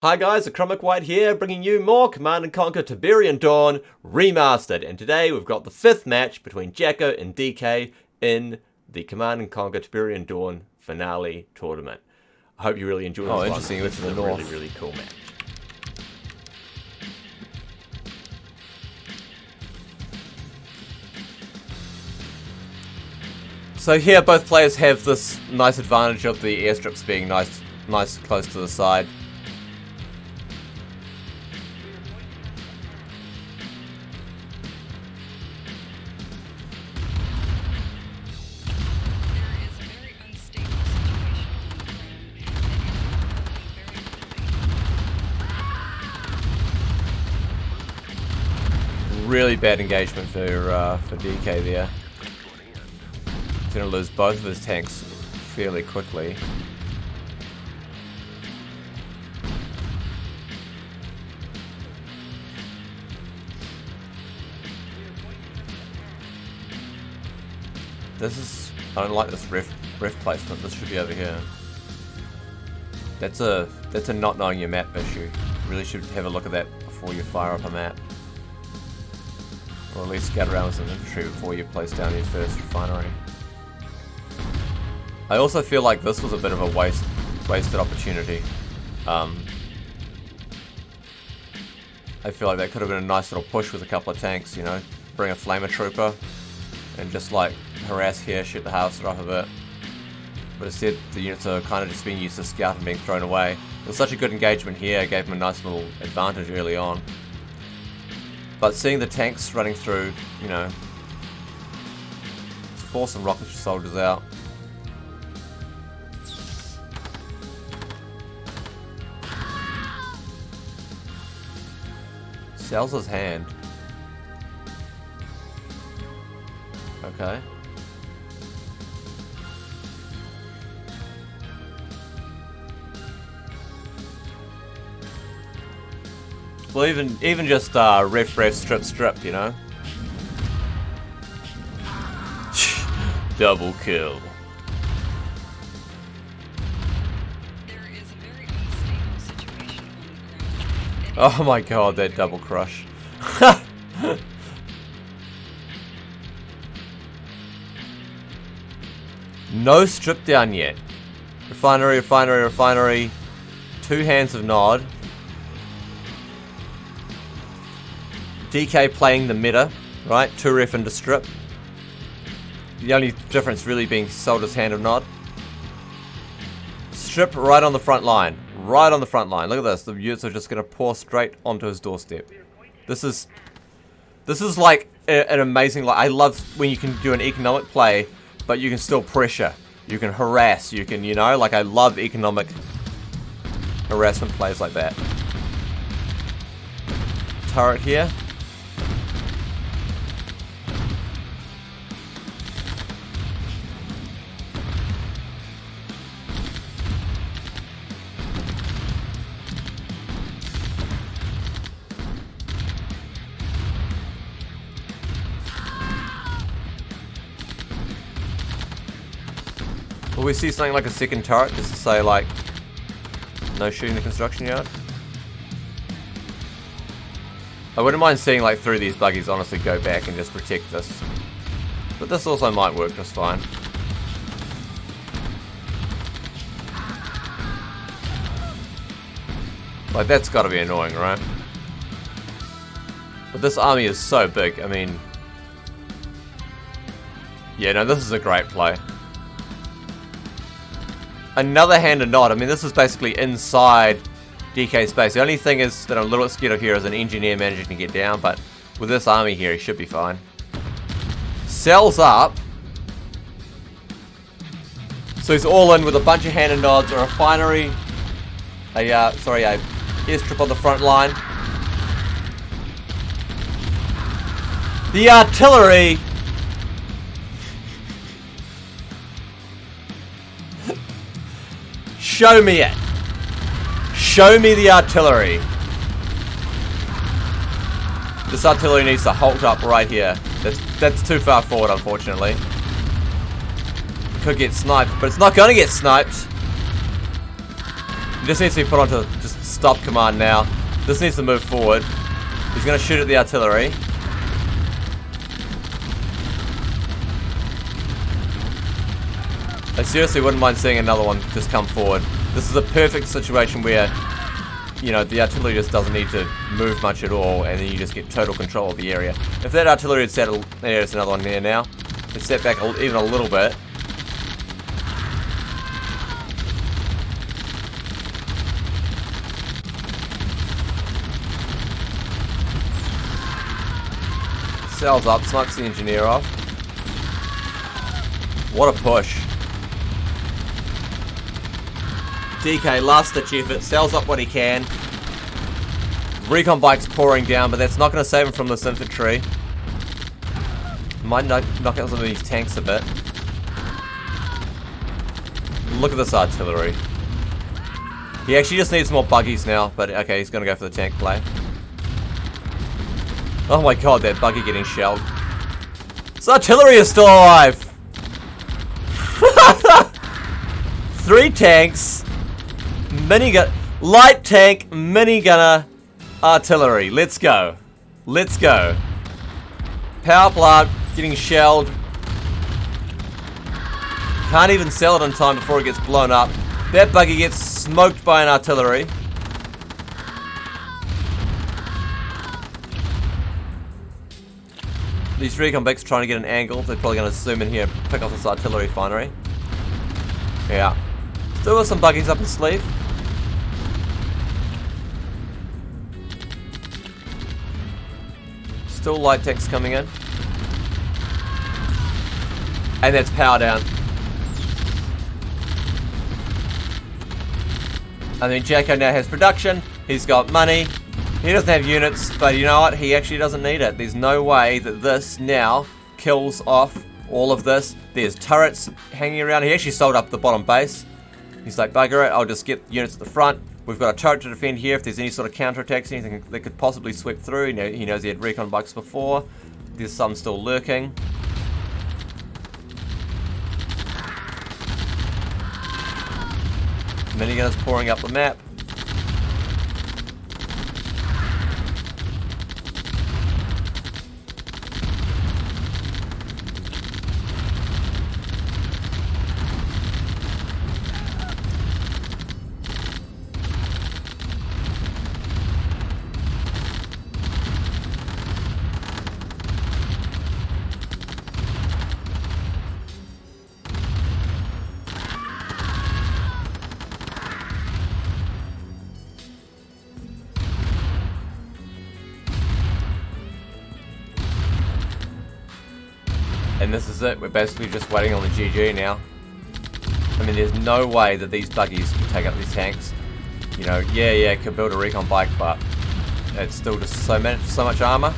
Hi guys, Acromic White here, bringing you more Command & Conquer Tiberian Dawn Remastered. And today we've got the 5th match between Jacko and DK in the Command & Conquer Tiberian Dawn Finale Tournament. I hope you really enjoy this one. Interesting. This is a really cool match. So here both players have this nice advantage of the airstrips being nice close to the side. Really bad engagement for DK there. He's going to lose both of his tanks fairly quickly. I don't like this ref placement. This should be over here. That's a not knowing your map issue. You really should have a look at that before you fire up a map. Or at least scout around with some infantry before you place down your first refinery. I also feel like this was a bit of a wasted opportunity. I feel like that could have been a nice little push with a couple of tanks, you know, bring a flamer trooper and just like harass here, shoot the house off of it. But instead the units are kind of just being used to scout and being thrown away. It was such a good engagement here, gave him a nice little advantage early on. But seeing the tanks running through, you know, let's force some rocket soldiers out. Sells his hand. Okay. Well, even just ref strip, you know. Double kill. There is a very unstable situation on the ground. Oh my god, that double crush. No strip down yet. Refinery. 2 hands of nod. DK playing the meta, right? 2 ref into strip. The only difference really being sold his hand of nod. Strip right on the front line. Right on the front line. Look at this. The units are just going to pour straight onto his doorstep. This is like an amazing... I love when you can do an economic play, but you can still pressure. You can harass. You can, you know, like I love economic harassment plays like that. Turret here. Will we see something like a second turret just to say like no shooting the construction yard? I wouldn't mind seeing like through these buggies honestly go back and just protect this. But this also might work just fine. Like that's gotta be annoying, right? But this army is so big, I mean... Yeah, no, this is a great play. Another hand of nod. I mean, this is basically inside DK space. The only thing is that I'm a little bit scared of here is an engineer managing to get down, but with this army here, he should be fine. Sells up. So he's all in with a bunch of hand and nods, a refinery, a airstrip on the front line. The artillery. Show me it. Show me the artillery. This artillery needs to halt up right here. That's too far forward, unfortunately. Could get sniped, but it's not going to get sniped. It just needs to be put onto just stop command now. This needs to move forward. He's going to shoot at the artillery. I seriously wouldn't mind seeing another one just come forward. This is a perfect situation where, you know, the artillery just doesn't need to move much at all, and then you just get total control of the area. If that artillery had settled, there's another one there now. It's set back even a little bit. Cells up, smokes the engineer off. What a push. DK, last ditch effort, sells up what he can. Recon bike's pouring down, but that's not going to save him from this infantry. Might knock out some of these tanks a bit. Look at this artillery. He actually just needs more buggies now, but okay, he's going to go for the tank play. Oh my god, that buggy getting shelled. This artillery is still alive! 3 tanks. Minigun, light tank, minigunner, artillery. Let's go. Let's go. Power plant getting shelled. Can't even sell it in time before it gets blown up. That buggy gets smoked by an artillery. These recon bikes trying to get an angle. They're probably going to zoom in here and pick off this artillery refinery. Yeah. Still got some buggies up his sleeve. Still light tanks coming in. And that's power down. I mean, Jacko now has production. He's got money. He doesn't have units, but you know what? He actually doesn't need it. There's no way that this now kills off all of this. There's turrets hanging around. He actually sold up the bottom base. He's like, bugger it, I'll just get units at the front. We've got a turret to defend here if there's any sort of counterattacks, anything that could possibly sweep through. He knows he had recon bikes before. There's some still lurking. Minigunners pouring up the map. And this is it, we're basically just waiting on the GG now. I mean, there's no way that these buggies can take up these tanks. You know, yeah, could build a recon bike, but it's still just so much armor.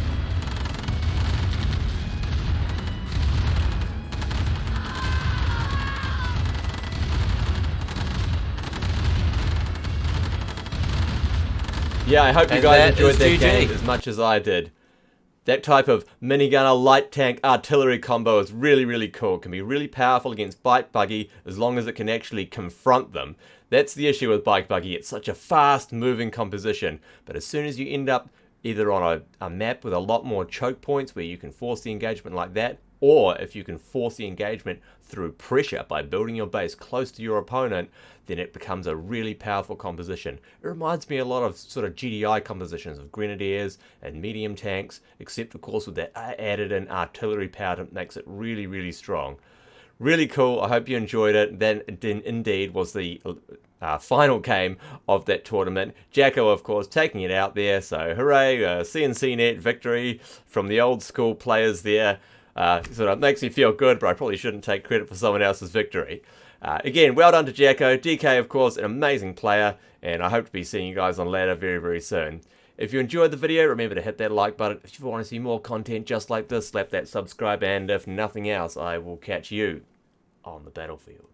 Yeah, I hope you guys enjoyed that game as much as I did. That type of minigunner light tank artillery combo is really, really cool. It can be really powerful against bike buggy as long as it can actually confront them. That's the issue with bike buggy. It's such a fast moving composition. But as soon as you end up either on a map with a lot more choke points where you can force the engagement like that, or if you can force the engagement through pressure by building your base close to your opponent, then it becomes a really powerful composition. It reminds me a lot of sort of GDI compositions of grenadiers and medium tanks, except of course with that added in artillery power that makes it really, really strong. Really cool. I hope you enjoyed it. Then indeed was the final game of that tournament. Jacko, of course, taking it out there. So hooray, C&C Net victory from the old school players there. Sort of makes me feel good, but I probably shouldn't take credit for someone else's victory. Again, well done to Jacko. DK, of course, an amazing player, and I hope to be seeing you guys on ladder very, very soon. If you enjoyed the video, remember to hit that like button. If you want to see more content just like this, slap that subscribe, and if nothing else, I will catch you on the battlefield.